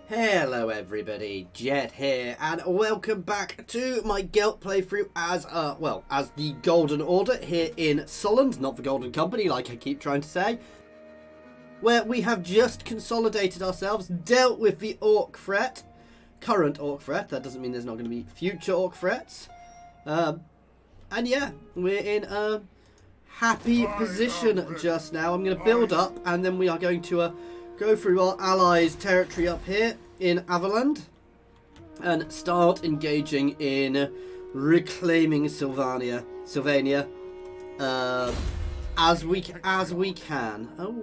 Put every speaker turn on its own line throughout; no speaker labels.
Hello everybody, Jet here, and welcome back to my Gelt playthrough as the Golden Order here in Solland, not the Golden Company like I keep trying to say, where we have just consolidated ourselves, dealt with the Orc threat, current Orc threat. That doesn't mean there's not going to be future Orc threats, and yeah, we're in a happy position just now. I'm going to build up, and then we are going to go through our allies' territory up here in Averland and start engaging in reclaiming Sylvania as we can. Oh,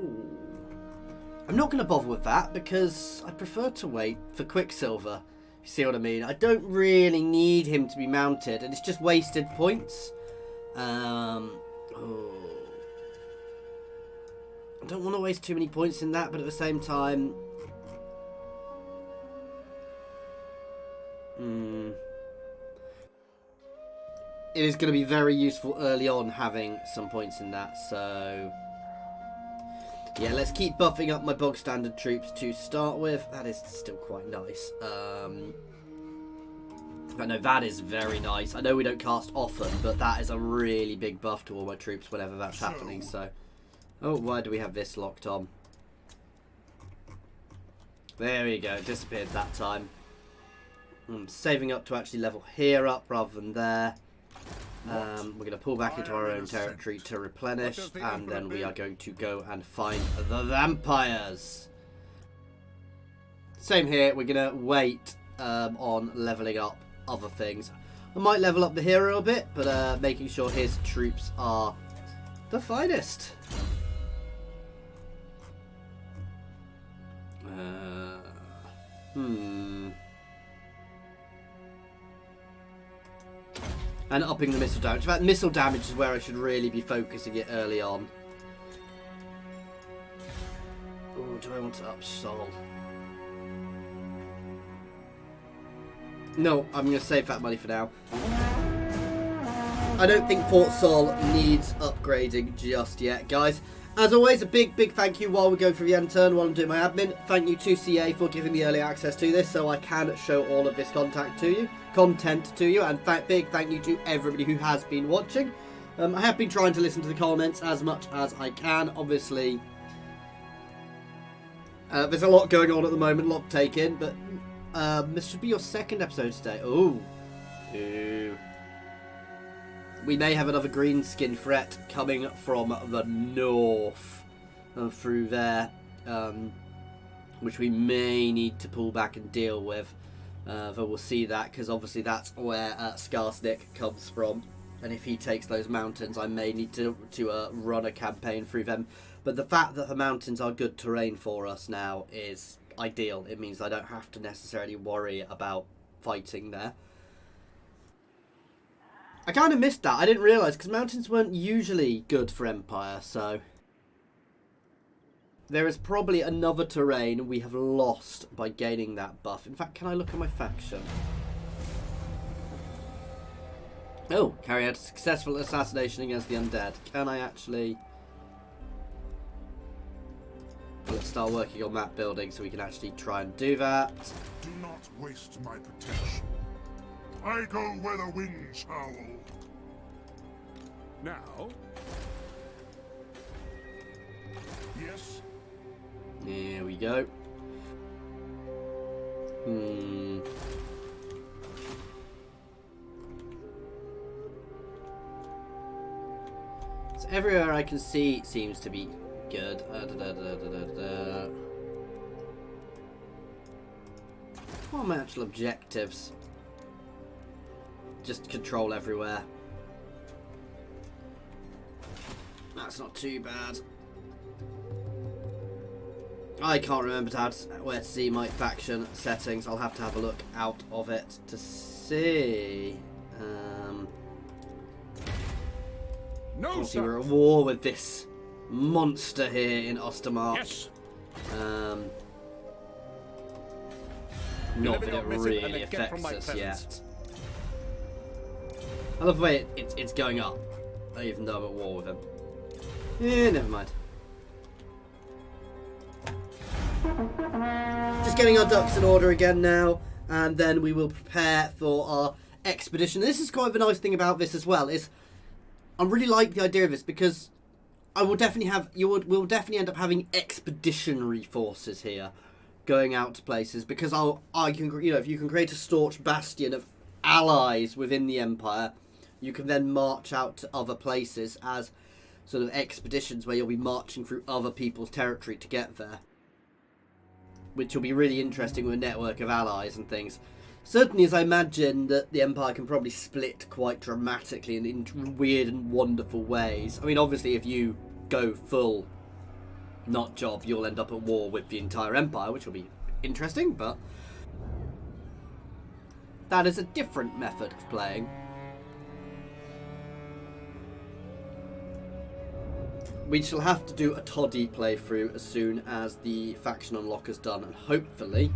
I'm not going to bother with that because I prefer to wait for Quicksilver. You see what I mean? I don't really need him to be mounted, and it's just wasted points. I don't want to waste too many points in that, but at the same time, it is going to be very useful early on having some points in that. So yeah, let's keep buffing up my bog standard troops to start with. That is still quite nice. I know that is very nice. I know we don't cast often, but that is a really big buff to all my troops whenever that's happening. So. Oh, why do we have this locked on? There we go, it disappeared that time. I'm saving up to actually level here up rather than there. We're going to pull back into our own territory to replenish, and then we are going to go and find the vampires. Same here, we're going to wait on leveling up other things. I might level up the hero a bit, but making sure his troops are the finest. And upping the missile damage. In fact, missile damage is where I should really be focusing it early on. Oh, do I want to up Sol? No, I'm going to save that money for now. I don't think Fort Sol needs upgrading just yet, guys. As always, a big thank you while we go through the end turn, while I'm doing my admin. Thank you to CA for giving me early access to this, so I can show all of this content to you. And big thank you to everybody who has been watching. I have been trying to listen to the comments as much as I can. Obviously, there's a lot going on at the moment, a lot to take in, but this should be your second episode today. Ooh. We may have another Greenskin threat coming from the north through there, which we may need to pull back and deal with. But we'll see that, because obviously that's where Skarsnik comes from. And if he takes those mountains, I may need to run a campaign through them. But the fact that the mountains are good terrain for us now is ideal. It means I don't have to necessarily worry about fighting there. I kind of missed that. I didn't realise, because mountains weren't usually good for Empire, so there is probably another terrain we have lost by gaining that buff. In fact, can I look at my faction? Oh, carry out a successful assassination against the undead. Can I actually... Let's start working on that building so we can actually try and do that.
Do not waste my protection. I go where the winds howl. Now? Yes?
Here we go. So everywhere I can see seems to be good. What are my actual objectives? Just control everywhere. That's not too bad. I can't remember where to see my faction settings. I'll have to have a look out of it to see.
No,
obviously we're at war with this monster here in Ostermark.
Yes.
Not that it really affects us yet. I love the way it's going up, even though I'm at war with him. Yeah, never mind. just getting our ducks in order again now, and then we will prepare for our expedition. This is quite a nice thing about this as well, is I really like the idea of this, because I will definitely have, we'll definitely end up having expeditionary forces here going out to places, because I can, you know, if you can create a staunch bastion of allies within the Empire, you can then march out to other places as sort of expeditions where you'll be marching through other people's territory to get there, which will be really interesting with a network of allies and things. Certainly, as I imagine that the Empire can probably split quite dramatically and in weird and wonderful ways. I mean, obviously, if you go full nut job, you'll end up at war with the entire Empire, which will be interesting, but that is a different method of playing. We shall have to do a toddy playthrough as soon as the faction unlock is done, and hopefully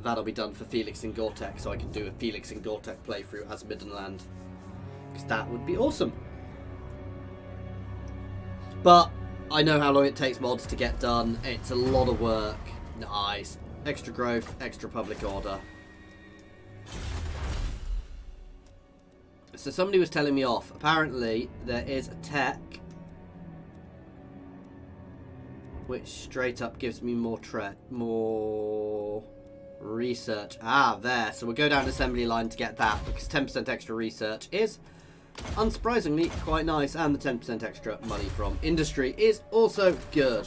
that'll be done for Felix and Gortek, so I can do a Felix and Gortek playthrough as Middenland, because that would be awesome. But I know how long it takes mods to get done. It's a lot of work. Nice. Extra growth, extra public order. So somebody was telling me off. Apparently there is a tech which straight up gives me more research. Ah, there. So we'll go down assembly line to get that, because 10% extra research is, unsurprisingly, quite nice, and the 10% extra money from industry is also good.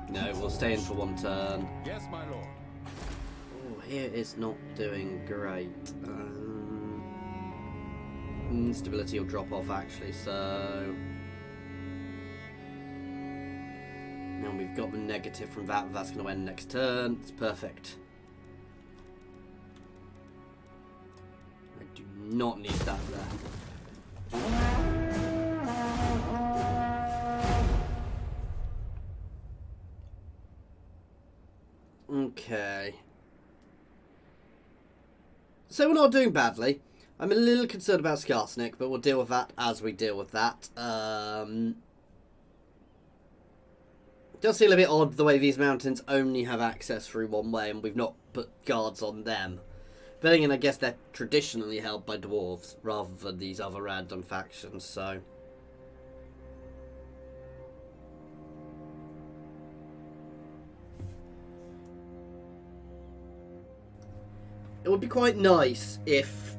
No, we'll stay in for one turn.
Yes, my lord.
Oh, here is not doing great. Instability will drop off, actually, so... Now we've got the negative from that, but that's going to end next turn. It's perfect. I do not need that there. Okay. So we're not doing badly. I'm a little concerned about Skarsnik, but we'll deal with that as we deal with that. It does feel a bit odd the way these mountains only have access through one way, and we've not put guards on them. But then again, I guess they're traditionally held by dwarves rather than these other random factions, so... It would be quite nice if,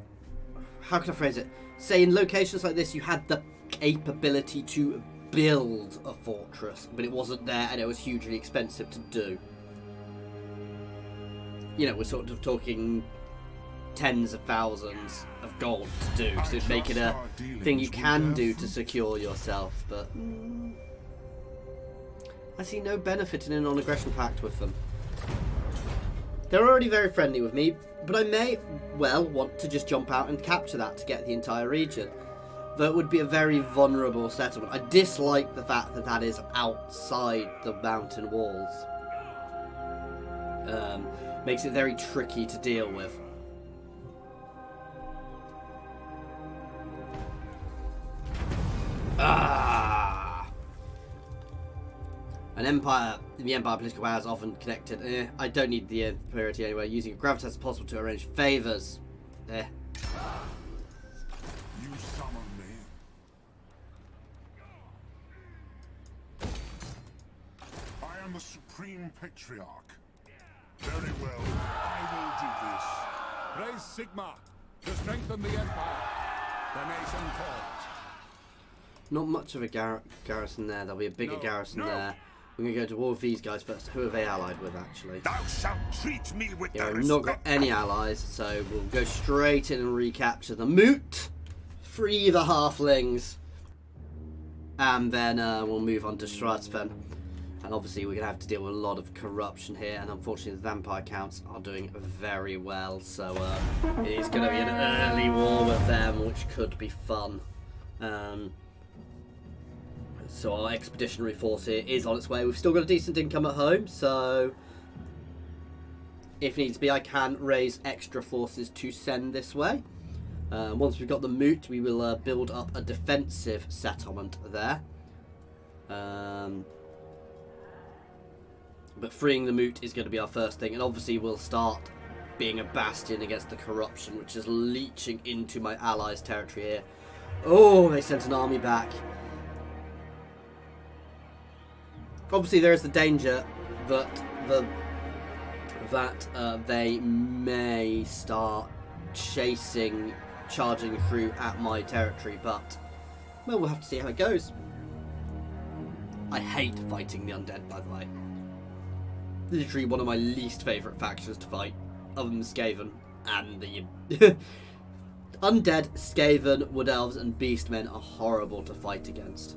how can I phrase it? Say in locations like this you had the capability to build a fortress, but it wasn't there and it was hugely expensive to do. You know, we're sort of talking tens of thousands of gold to do, so make it a thing you can do to secure yourself, but I see no benefit in a non-aggression pact with them. They're already very friendly with me, but I may well want to just jump out and capture that to get the entire region. Though it would be a very vulnerable settlement. I dislike the fact that that is outside the mountain walls. Makes it very tricky to deal with. Ah! The Empire political power is often connected. I don't need the impurity anyway. Using a gravitas is possible to arrange favours.
You summon me. I am the Supreme Patriarch. Very well, I will do this.
Raise Sigma to strengthen the Empire. The nation calls.
Not much of a garrison there. There'll be a bigger garrison there. We're going to go to war with these guys first. Who are they allied with, actually?
Thou shalt treat me with
Yeah,
the
we've not got
respect.
any allies, so we'll go straight in and recapture the moot. Free the halflings. And then we'll move on to Schwarzfen. And obviously we're going to have to deal with a lot of corruption here. And unfortunately the vampire counts are doing very well. So it is going to be an early war with them, which could be fun. So our expeditionary force here is on its way. We've still got a decent income at home, so if needs be, I can raise extra forces to send this way. Once we've got the moot, we will build up a defensive settlement there. But freeing the moot is going to be our first thing, and obviously we'll start being a bastion against the corruption, which is leeching into my allies' territory here. Oh, they sent an army back. Obviously, there is the danger that they may start charging through at my territory, but well, we'll have to see how it goes. I hate fighting the undead, by the way. Literally one of my least favourite factions to fight, other than Skaven and the undead. Skaven, Wood Elves, and Beastmen are horrible to fight against.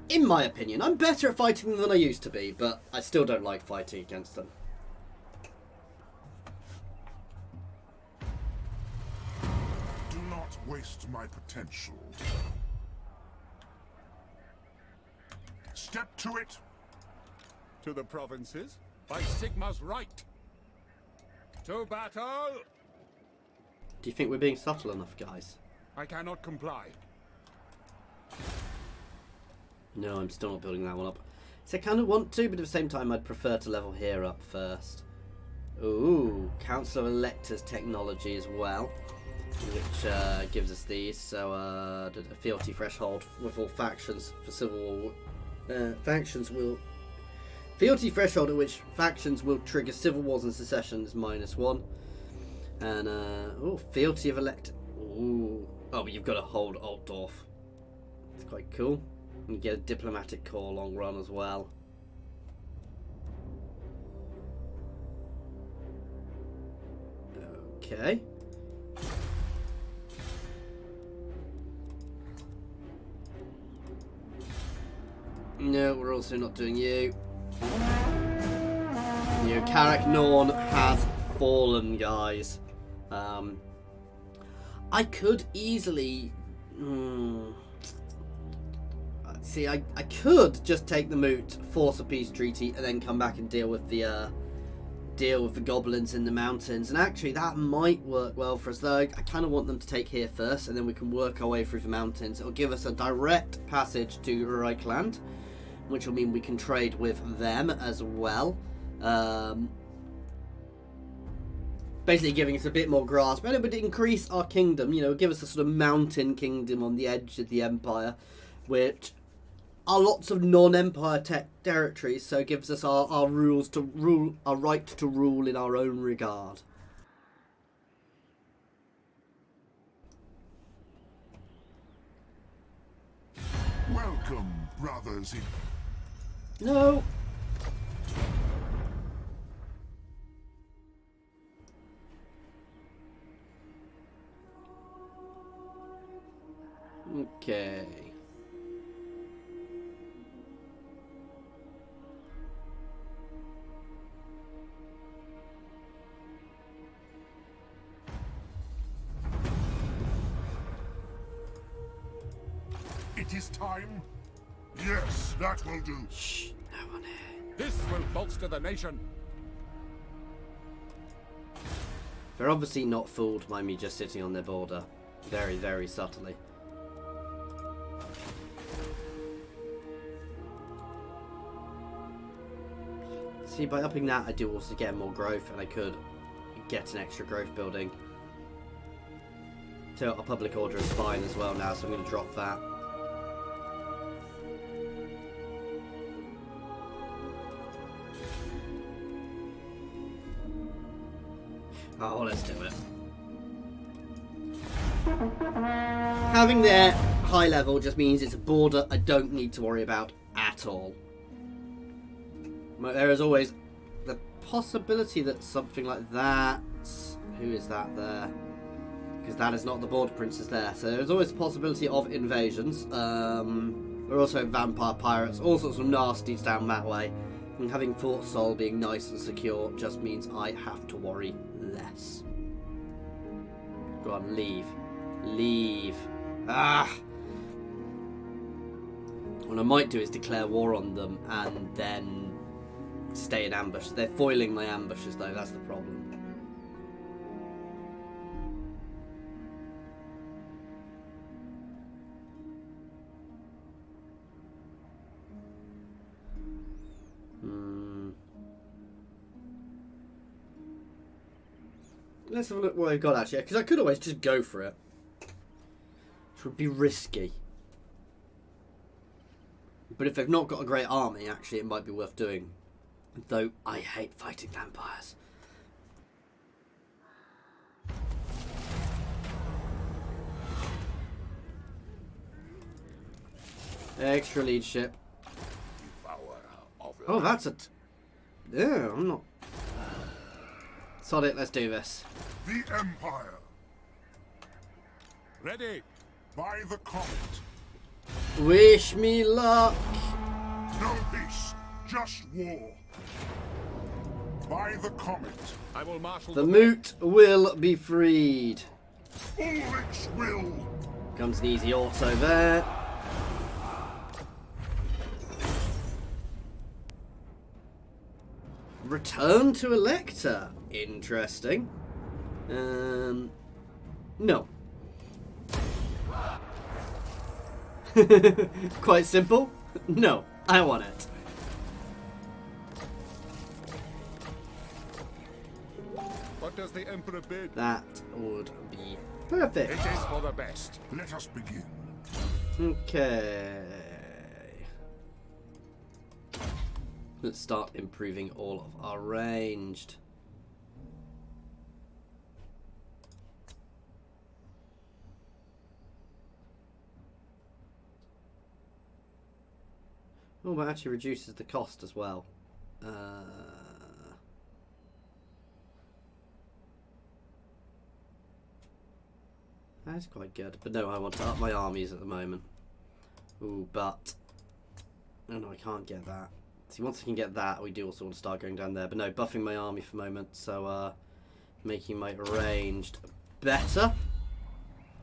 In my opinion, I'm better at fighting them than I used to be, but I still don't like fighting against them.
Do not waste my potential. Step to it.
To the provinces, by Sigma's right. To battle!
Do you think we're being subtle enough, guys?
I cannot comply.
No, I'm still not building that one up. So I kind of want to, but at the same time I'd prefer to level here up first. Ooh, Council of Electors technology as well, which gives us these. So a fealty threshold with all factions for civil war. Fealty threshold at which factions will trigger civil wars and secession is -1. And fealty of elect. Ooh, oh, but you've got to hold Altdorf. It's quite cool. You get a diplomatic corps long run as well. Okay. No, we're also not doing you. Your Carrick Norn has fallen, guys. I could easily... See, I could just take the moot, force a peace treaty, and then come back and deal with the goblins in the mountains. And actually, that might work well for us, though. I kind of want them to take here first, and then we can work our way through the mountains. It'll give us a direct passage to Reichland, which will mean we can trade with them as well. Basically giving us a bit more grasp, and it would increase our kingdom, you know, give us a sort of mountain kingdom on the edge of the empire, which are lots of non-empire territories, so it gives us our rules to rule, our right to rule in our own regard.
Welcome, brothers.
No. Okay.
It is time. Yes, that will do.
Shh, no one here.
This will bolster the nation.
They're obviously not fooled by me just sitting on their border. Very, very subtly. See, by upping that, I do also get more growth, and I could get an extra growth building. So our public order is fine as well now, so I'm going to drop that. Oh, let's do it. Having their high level just means it's a border I don't need to worry about at all. There is always the possibility that something like that... Who is that there? Because that is not the border princess there. So there's always the possibility of invasions. There are also vampire pirates, all sorts of nasties down that way. And having Fort Sol being nice and secure just means I have to worry less. Go on, leave. Leave. Ah! What I might do is declare war on them and then stay in ambush. They're foiling my ambushes though, that's the problem. let's have a look what I've got actually, because I could always just go for it. Which would be risky. But if they've not got a great army, actually, it might be worth doing. Though I hate fighting vampires. Extra leadership. Oh, that's a... Yeah, I'm not... Sod it, let's do this.
The Empire.
Ready.
By the comet.
Wish me luck.
No peace, just war. By the comet.
I will marshal
The moot will be freed.
Ulrich's will.
Comes an easy auto there. Return to Elector. Interesting. No. Quite simple. No, I want it.
What does the Emperor bid?
That would be perfect.
It is for the best.
Let us begin.
Okay. Let's start improving all of our ranged. Oh, but actually reduces the cost as well. That's quite good. But no, I want to up my armies at the moment. Ooh, but... Oh no, I can't get that. See, once I can get that, we do also want to start going down there. But no, buffing my army for the moment. So, making my ranged better.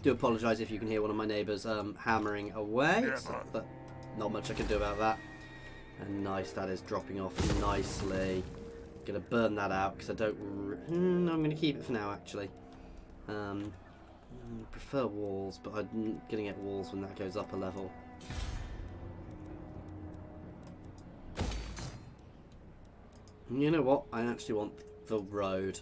Do apologise if you can hear one of my neighbours hammering away. But not much I can do about that. And nice, that is dropping off nicely. Gonna burn that out because I don't... No, I'm gonna keep it for now, actually. Prefer walls, but I'm gonna get walls when that goes up a level. You know what? I actually want the road.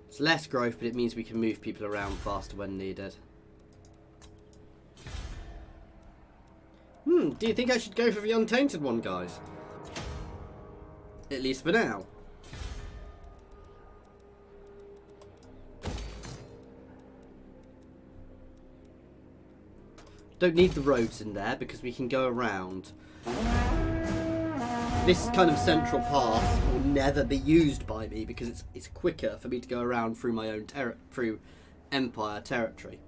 It's less growth, but it means we can move people around faster when needed. Do you think I should go for the untainted one, guys? At least for now. Don't need the roads in there because we can go around. This kind of central path will never be used by me because it's quicker for me to go around through my own through Empire territory.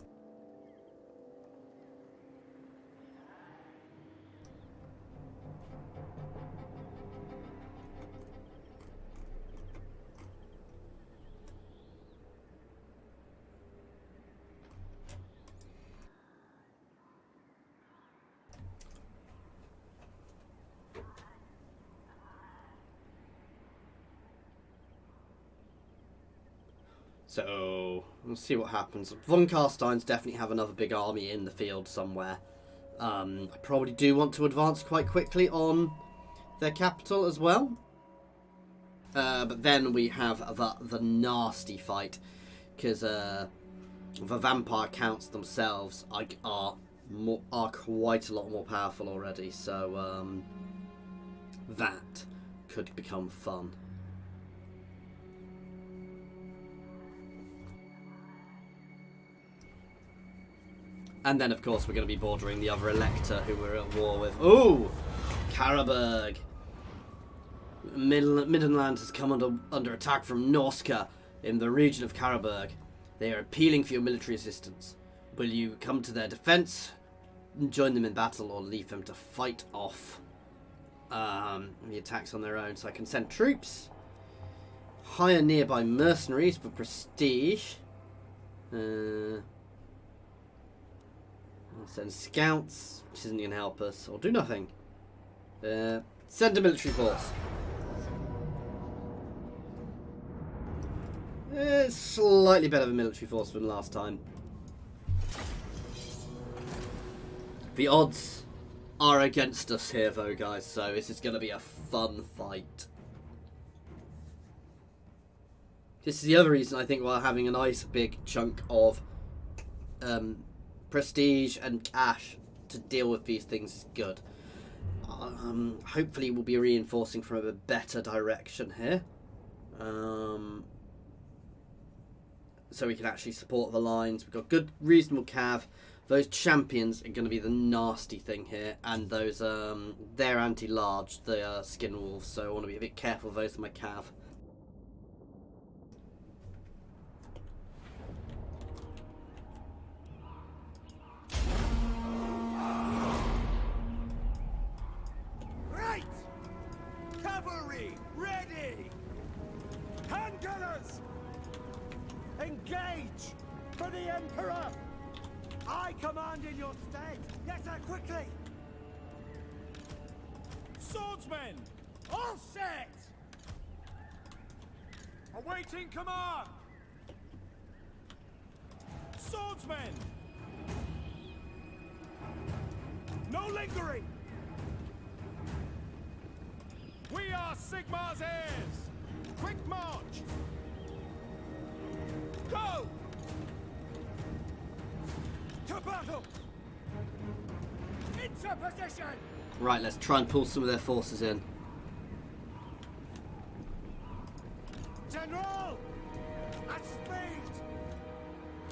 So, we'll see what happens. Von Carsteins definitely have another big army in the field somewhere. I probably do want to advance quite quickly on their capital as well. But then we have the nasty fight. Because the vampire counts themselves are quite a lot more powerful already. So, that could become fun. And then, of course, we're going to be bordering the other Elector who we're at war with. Ooh! Karaberg. Middenland has come under attack from Norska in the region of Karaberg. They are appealing for your military assistance. Will you come to their defense, join them in battle, or leave them to fight off the attacks on their own? So I can send troops. Hire nearby mercenaries for prestige. I'll send scouts, which isn't going to help us, or do nothing. Send a military force. It's slightly better of a military force than last time. The odds are against us here, though, guys, so this is going to be a fun fight. This is the other reason I think why having a nice big chunk of prestige and cash to deal with these things is good. Hopefully we'll be reinforcing from a better direction here. So we can actually support the lines. We've got good, reasonable cav. Those champions are going to be the nasty thing here. And those, they're anti-large, the skin wolves. So I want to be a bit careful of those in my cav.
Right! Cavalry, ready! Handgunners! Engage! For the Emperor! I command in your stead! Yes, sir, quickly! Swordsmen! All set! Awaiting command! Swordsmen! No lingering! We are Sigmar's heirs! Quick march! Go! To battle! Into position!
Right, let's try and pull some of their forces in.
General! At speed!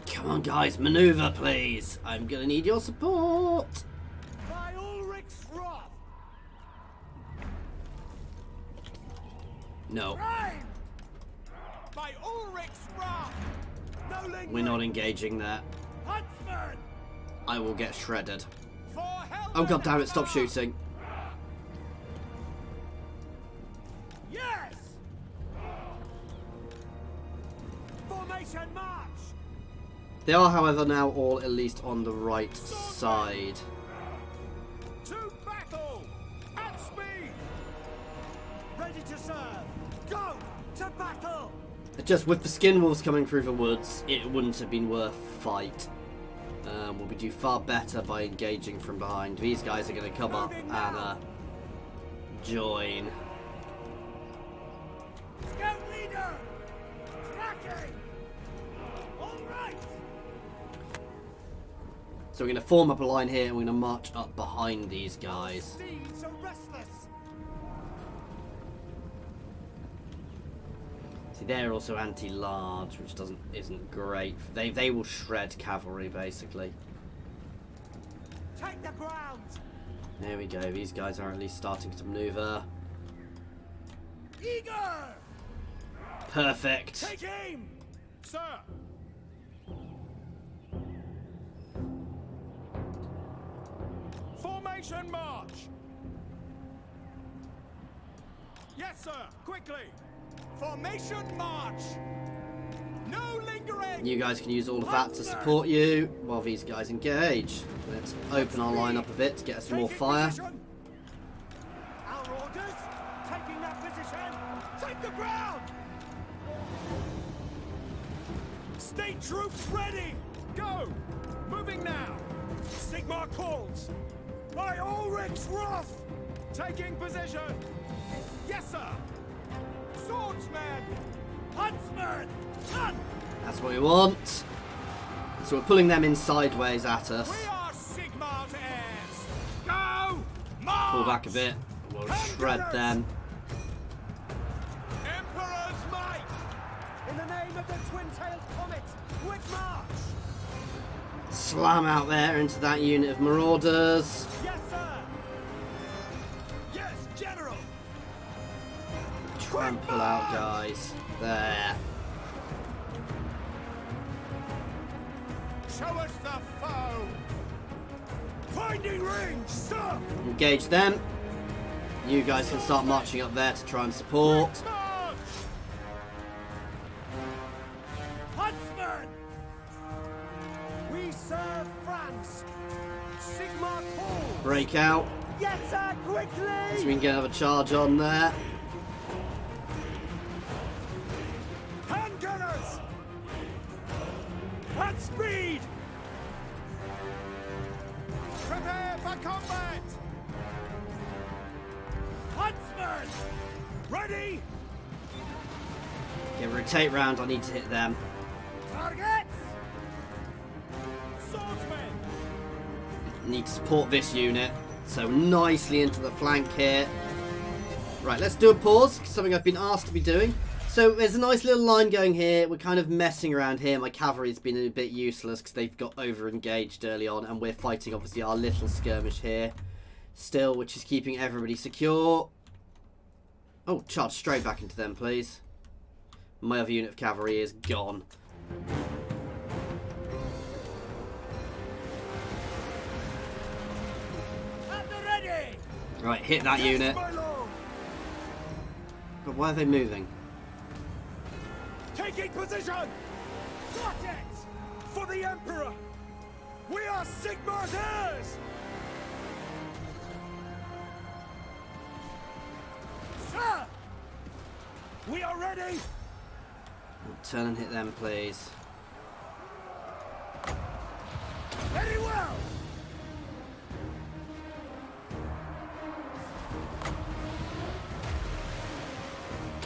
Come on, guys, maneuver, please. I'm going to need your support.
By Ulrich's wrath!
No,
Prime! By Ulrich's wrath! No lingering!
we're not engaging there.
Huntsman!
I will get shredded.
For help!
Oh, god damn it, stop shooting.
Yes! Formation march!
They are, however, now all at least on the right side.
To battle! At speed! Ready to serve! Go! To battle!
Just with the skin wolves coming through the woods, it wouldn't have been worth fight. We'll be do far better by engaging from behind. These guys are going to come up and join.
Scout leader! Tracking! All right!
So we're going to form up a line here and we're going to march up behind these guys.
Steeds are restless!
See, they're also anti-large, which isn't great. They will shred cavalry basically.
Take the ground!
There we go. These guys are at least starting to maneuver.
Eager!
Perfect.
Take aim! Sir! Formation march! Yes, sir! Quickly! Formation march! No lingering!
You guys can use all of that to support you while these guys engage. Let's open our line up a bit to get us some more
Taking
fire.
position. Our orders! Taking that position! Take the ground! State troops ready! Go! Moving now! Sigmar calls! By Ulrich's wrath! Taking position! Yes, sir! Swordsman! Huntsman! Hunt!
That's what we want. So we're pulling them in sideways at us.
We are Sigmar's heirs! Go! March!
Pull back a bit. We'll shred them.
Emperor's might! In the name of the twin-tailed comet, quick march!
Slam out there into that unit of marauders.
Yes, sir! Yes, General!
Try and pull out, guys. There.
Show us the foe! Finding range, sir!
Engage them. You guys can start marching up there to try and support.
March! Huntsman! We serve France! Sigmar calls!
Break out.
Yes, sir, quickly!
So we can get another charge on there.
Handgunners! At speed! Prepare for combat! Huntsman! Ready!
Okay, rotate round. I need to hit them.
Targets! Swordsmen!
Need to support this unit. So nicely into the flank here. Right, let's do a pause. Something I've been asked to be doing. So there's a nice little line going here. We're kind of messing around here. My cavalry's been a bit useless because they've got over-engaged early on. And we're fighting, obviously, our little skirmish here. Still, which is keeping everybody secure. Oh, charge straight back into them, please. My other unit of cavalry is gone.
At the ready!
Right, hit that unit.
My lord!
But why are they moving?
Taking position! Got it! For the Emperor! We are Sigmar's heirs! Sir! We are ready!
Turn and hit them, please.
Very well!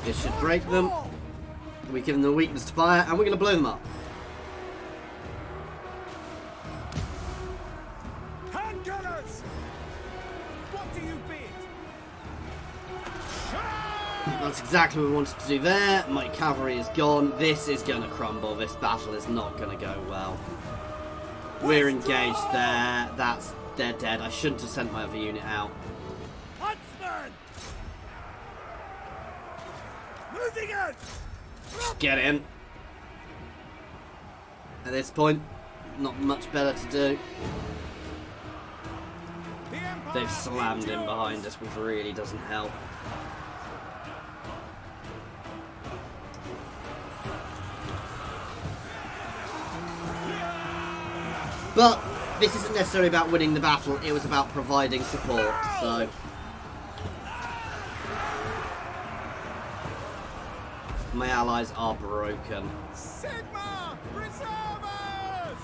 This should break them. We give them the weakness to fire, and we're going to blow them up.
Hand gunners! What do you bid?
That's exactly what we wanted to do there. My cavalry is gone. This is going to crumble. This battle is not going to go well. We're engaged there. They're dead. I shouldn't have sent my other unit out.
Huntsman! Moving in!
Just get in. At this point, not much better to do.
The Empire
They've slammed in
endures!
behind us, which really doesn't help. But this isn't necessarily about winning the battle, it was about providing support, so... My allies are broken.
Sigma! Reservers!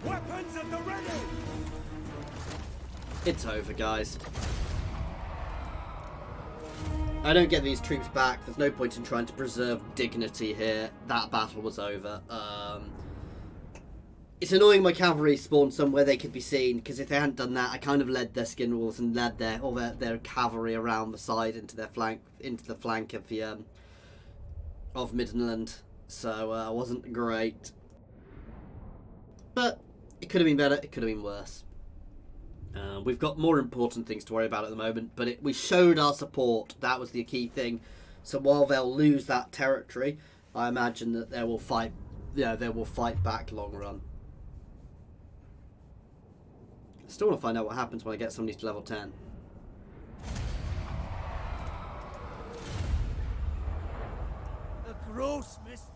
Weapons at the ready!
It's over, guys. I don't get these troops back. There's no point in trying to preserve dignity here. That battle was over. It's annoying my cavalry spawned somewhere they could be seen, because if they hadn't done that, I kind of led their skin walls and led their cavalry around the side into the flank of the of Midland. So it wasn't great. But it could have been better. It could have been worse. We've got more important things to worry about at the moment, but we showed our support. That was the key thing. So while they'll lose that territory, I imagine that they will fight. Yeah, they will fight back long run. Still want to find out what happens when I get somebody to level 10.
A gross misjudgment.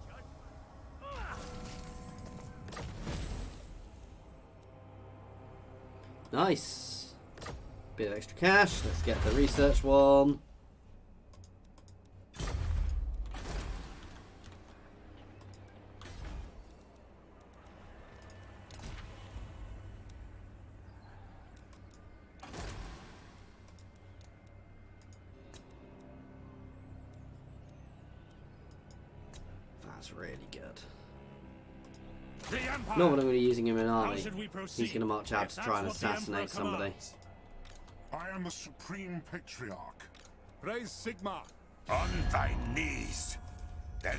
Nice. Bit of extra cash. Let's get the research one. That's really good.
The Empire!
Not what I'm going to be using him in an
How
army.
should we proceed?
He's going to march out
If
to
that's
try and
what the Emperor
assassinate somebody.
commands?
I am the Supreme Patriarch.
Praise Sigma.
On thy knees, then.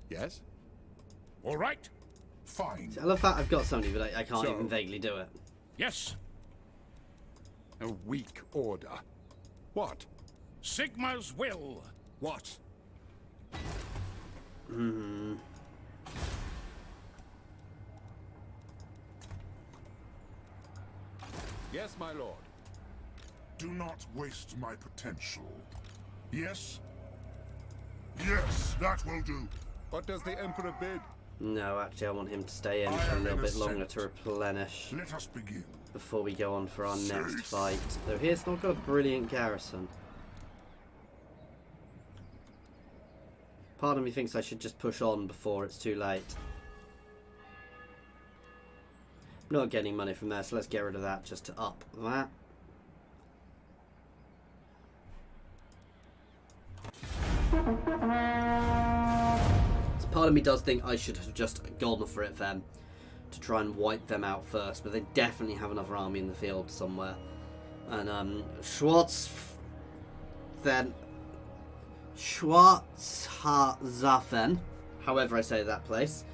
Yes?
All right. Fine.
I love that I've got somebody, but I can't
So-
even vaguely do it.
Yes. A weak order. What?
Sigma's will.
What? Yes, my lord.
Do not waste my potential. Yes? Yes, that will do.
What does the Emperor bid?
No, actually I want him to stay in
I
for a
am
little bit
innocent.
longer to replenish
Let us begin.
before we go on for our next
Safe.
fight. Though here's not got a brilliant garrison. Part of me thinks I should just push on before it's too late. Not getting money from there, so let's get rid of that just to up that. So part of me does think I should have just gone for it then, to try and wipe them out first, but they definitely have another army in the field somewhere. And Schwarzhafen, however I say that place,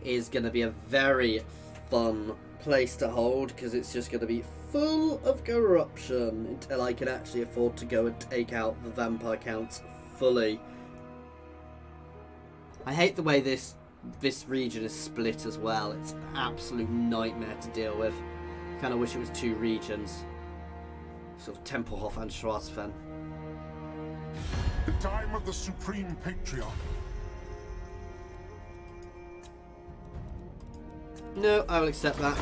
is going to be a very fun place to hold, because it's just going to be full of corruption until I can actually afford to go and take out the vampire counts fully. I hate the way this region is split as well. It's an absolute nightmare to deal with. Kind of wish it was two regions, sort of Tempelhof and Schwarzhafen.
The time of the Supreme Patriarch.
No, I will accept that.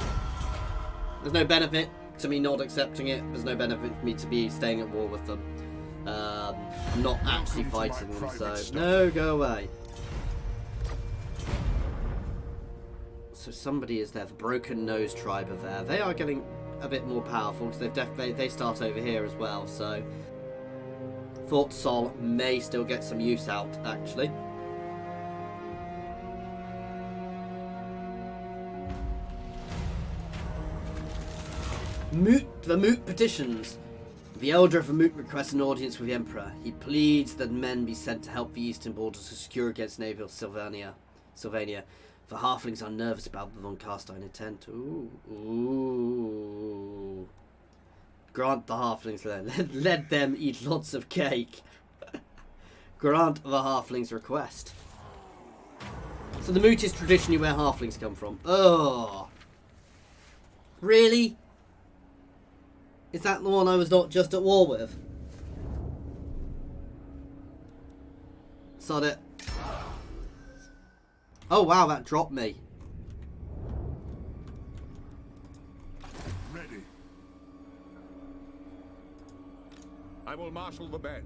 There's no benefit to me not accepting it. There's no benefit for me to be staying at war with them. I'm not actually fighting them, so no, go away. So somebody is there. The Broken Nose tribe are there. They are getting a bit more powerful because they start over here as well. So Fort Sol may still get some use out actually. The Moot petitions. The Elder of the Moot requests an audience with the Emperor. He pleads that men be sent to help the eastern borders to secure against naval Sylvania. The halflings are nervous about the von Carstein intent. Ooh. Grant the halflings let them eat lots of cake. Grant the halflings' request. So the Moot is traditionally where halflings come from. Oh. Really? Is that the one I was not just at war with? Sod it. Oh wow, that dropped me.
Ready.
I will marshal the band.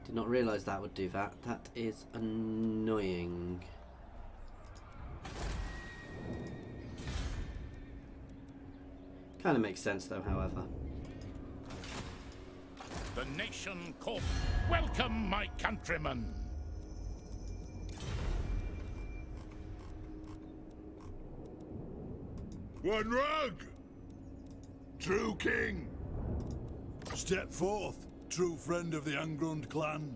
Did not realise that would do that. That is annoying. Kind of makes sense though, however.
The nation called. Welcome, my countrymen.
One rug! True king!
Step forth, true friend of the Angrund clan.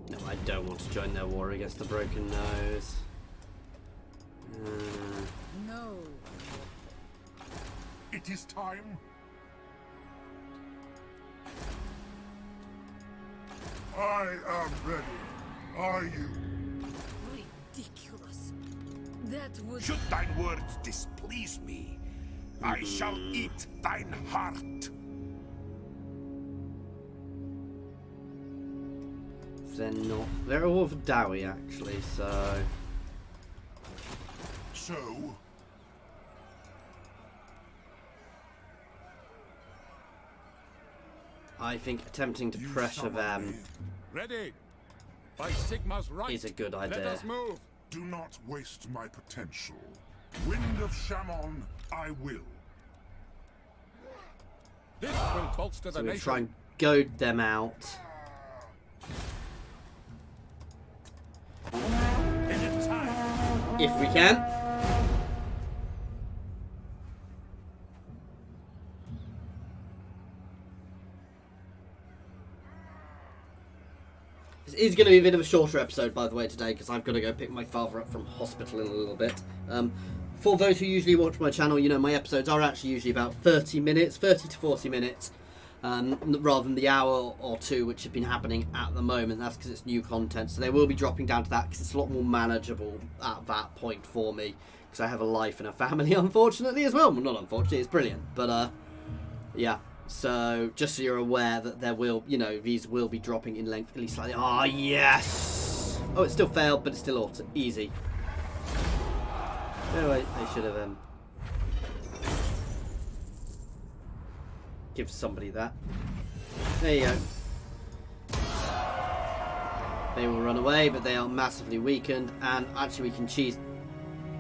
No, I don't want to join their war against the Broken Nose.
No.
It is time. I am ready. Are you?
Ridiculous. That would...
Should thine words displease me, I shall eat thine heart.
They're not. They're all of Dowie actually, so.
So?
I think attempting to
You
pressure
summon
them
me.
Ready. By Sigma's right.
is a good
Let
idea.
us move.
Do not waste my potential. Wind of Shammon, I will.
This will bolster the
So we
nation.
try and goad them out.
In time.
If we can. This is going to be a bit of a shorter episode, by the way, today, because I've got to go pick my father up from hospital in a little bit. For those who usually watch my channel, you know my episodes are actually usually about 30 minutes, 30 to 40 minutes, rather than the hour or two which have been happening at the moment. That's because it's new content, so they will be dropping down to that because it's a lot more manageable at that point for me, because I have a life and a family, unfortunately, as well. Well, not unfortunately, it's brilliant, but yeah. So just so you're aware that there will, you know, these will be dropping in length at least slightly. Oh yes! Oh, it still failed, but it's still easy. Oh wait, they should have give somebody that. There you go. They will run away, but they are massively weakened. And actually, we can cheese.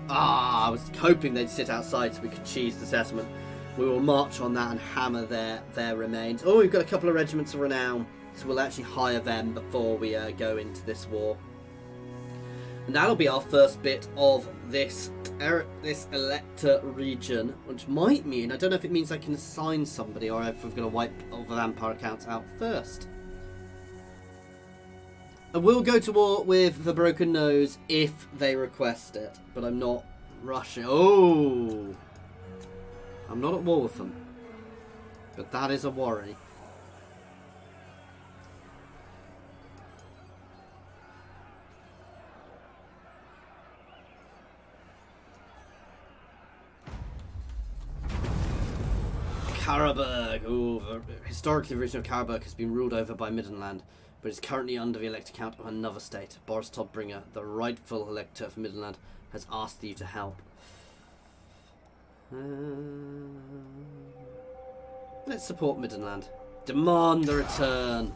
I was hoping they'd sit outside so we could cheese the settlement. We will march on that and hammer their remains. Oh, we've got a couple of regiments of renown, so we'll actually hire them before we go into this war. And that'll be our first bit of this elector region, which might mean, I don't know if it means I can assign somebody or if we're going to wipe all the vampire accounts out first. I will go to war with the Broken Nose if they request it, but I'm not rushing. Oh! I'm not at war with them, but that is a worry. Karabakh. Ooh, historically, the region of Karabakh has been ruled over by Middenland, but is currently under the elector count of another state. Boris Todbringer, the rightful elector of Middenland, has asked you to help. Let's support Middenland. Demand the return.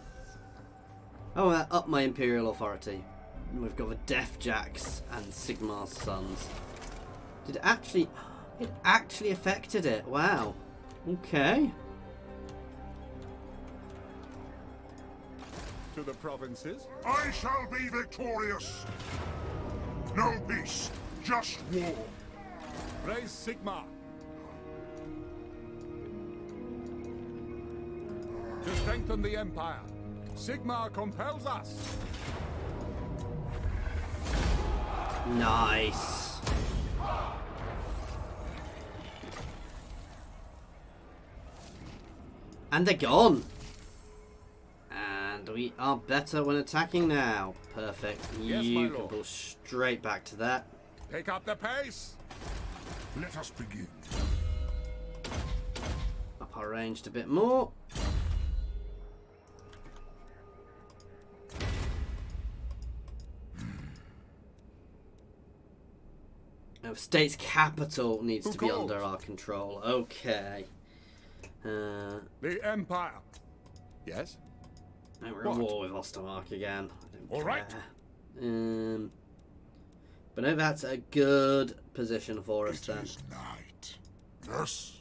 Oh, up my imperial authority. We've got the Death Jacks and Sigmar's sons. Did it actually? It actually affected it. Wow. Okay.
To the provinces.
I shall be victorious. No peace, just war.
Praise Sigmar. To strengthen the Empire, Sigmar compels us.
Nice. And they're gone. And we are better when attacking now. Perfect.
Yes,
You
my
can
lord.
pull straight back to that.
Pick up the pace.
Let us begin.
Up our ranged a bit more. Oh, state's capital needs
Who
to be
calls?
under our control. Okay.
The Empire. Yes?
And we're at
What?
war with Ostermark again. I don't
All right.
care. But no, that's a good position for us
It
then.
is night. Yes.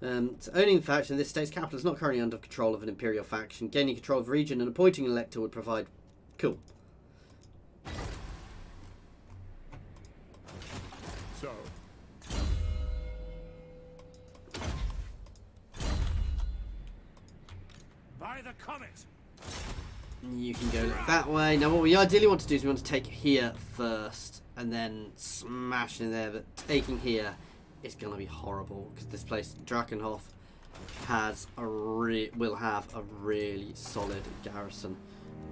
So owning faction, this state's capital is not currently under control of an imperial faction. Gaining control of the region and appointing an elector would provide... Cool.
So,
By the comet!
You can go that way. Now what we ideally want to do is we want to take here first and then smash in there, but taking here is going to be horrible because this place, Drakenhof, has will have a really solid garrison.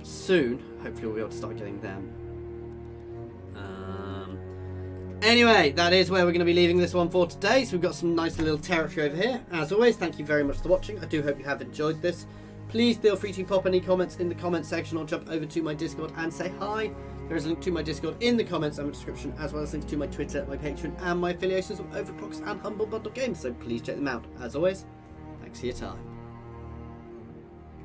Soon, hopefully we'll be able to start getting them. Anyway, that is where we're going to be leaving this one for today. So we've got some nice little territory over here. As always, thank you very much for watching. I do hope you have enjoyed this. Please feel free to pop any comments in the comment section or jump over to my Discord and say hi. There is a link to my Discord in the comments and the description, as well as links to my Twitter, my Patreon, and my affiliations with Overclocks and Humble Bundle Games. So please check them out. As always, thanks for your time.